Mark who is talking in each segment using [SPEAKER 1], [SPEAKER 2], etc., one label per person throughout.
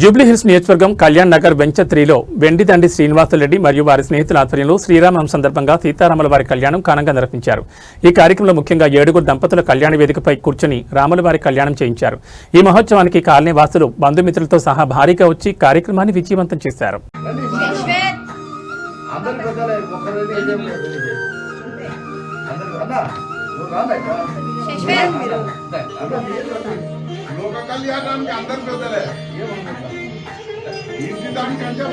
[SPEAKER 1] జూబ్లీహిల్స్ నియోజకవర్గం కళ్యాణ్ నగర్ వెంచర్ 3లో వెండిదండి శ్రీనివాసరెడ్డి మరియు వారి స్నేహితుల ఆధ్వర్యంలో శ్రీరామనవమి సందర్భంగా సీతారాముల వారి కళ్యాణం ఘనంగా నిర్వహించారు. ఈ కార్యక్రమంలో ముఖ్యంగా 7గురు దంపతుల కళ్యాణ వేదికపై కూర్చుని రాముల వారి కళ్యాణం చేయించారు. ఈ మహోత్సవానికి కాలనీ వాసులు బంధుమిత్రులతో సహా భారీగా వచ్చి కార్యక్రమాన్ని విజయవంతం చేశారు.
[SPEAKER 2] లోక కళ్యాణానికి అందరు పెద్దలే ఇంటి దానికంటే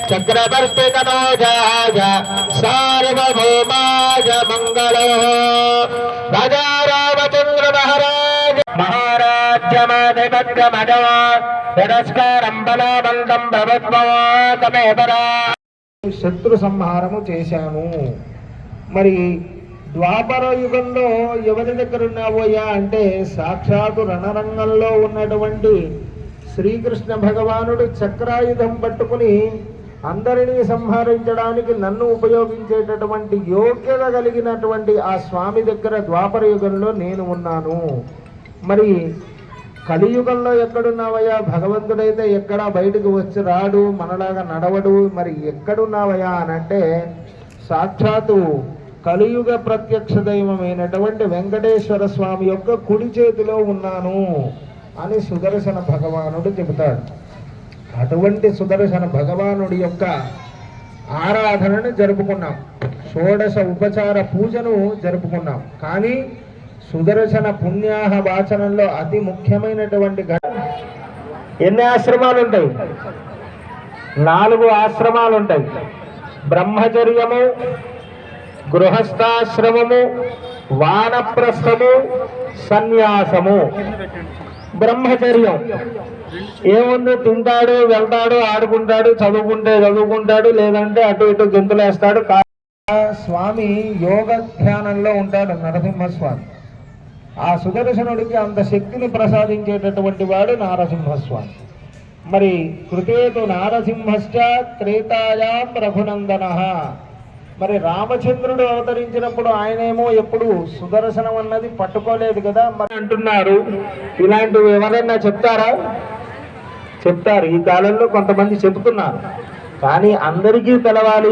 [SPEAKER 3] చక్రవర్తి తనోజాయ సార్వభౌమాయ మంగళో రాజా రామచంద్ర మహారాజ మహారాజ్యమాధిపత్యమజో తిరస్కారం బలవంతం ప్రభుత్వమేతరా శత్రు సంహారము చేశాను. మరి ద్వాపర యుగంలో ఎవరి దగ్గర ఉన్నావోయా అంటే సాక్షాత్తు రణరంగంలో ఉన్నటువంటి శ్రీకృష్ణ భగవానుడు చక్రాయుధం పట్టుకుని అందరినీ సంహరించడానికి నన్ను ఉపయోగించేటటువంటి యోగ్యత కలిగినటువంటి ఆ స్వామి దగ్గర ద్వాపర యుగంలో నేను ఉన్నాను. మరి కలియుగంలో ఎక్కడున్నావయ్యా? భగవంతుడైతే ఎక్కడా బయటకు వచ్చి రాడు, మనలాగా నడవడు. మరి ఎక్కడున్నావయ్యా అనంటే సాక్షాత్తు కలియుగ ప్రత్యక్ష దైవమైనటువంటి వెంకటేశ్వర స్వామి యొక్క కుడి చేతిలో ఉన్నాను అని సుదర్శన భగవానుడు చెబుతాడు. అటువంటి సుదర్శన భగవానుడి యొక్క ఆరాధనను జరుపుకున్నాం. షోడశ ఉపచార పూజను జరుపుకున్నాం. కానీ సుదర్శన పుణ్యాహ వాచనంలో అతి ముఖ్యమైనటువంటి ఎన్ని ఆశ్రమాలు ఉంటాయి? 4 ఆశ్రమాలు ఉంటాయి. బ్రహ్మచర్యము, గృహస్థాశ్రమము, వానప్రస్థము, సన్యాసము. బ్రహ్మచర్యం ఏముంది? తింటాడు, వెళ్తాడు, ఆడుకుంటాడు, చదువుకుంటాడు, లేదంటే అటు ఇటు గెంతులేస్తాడు. స్వామి యోగ ధ్యానంలో ఉంటాడు నరసింహస్వామి. ఆ సుదర్శనుడికి అంత శక్తిని ప్రసాదించేటటువంటి వాడు నారసింహస్వామి. మరి కృతేతు నారసింహశ్చ త్రేతాయాం రఘునందన. మరి రామచంద్రుడు అవతరించినప్పుడు ఆయనేమో ఎప్పుడు సుదర్శనం అన్నది పట్టుకోలేదు కదా. మరి అంటున్నారు, ఇలాంటివి ఎవరైనా చెప్తారా? చెప్తారు. ఈ కాలంలో కొంతమంది చెబుతున్నారు. కానీ అందరికీ తెలవాలి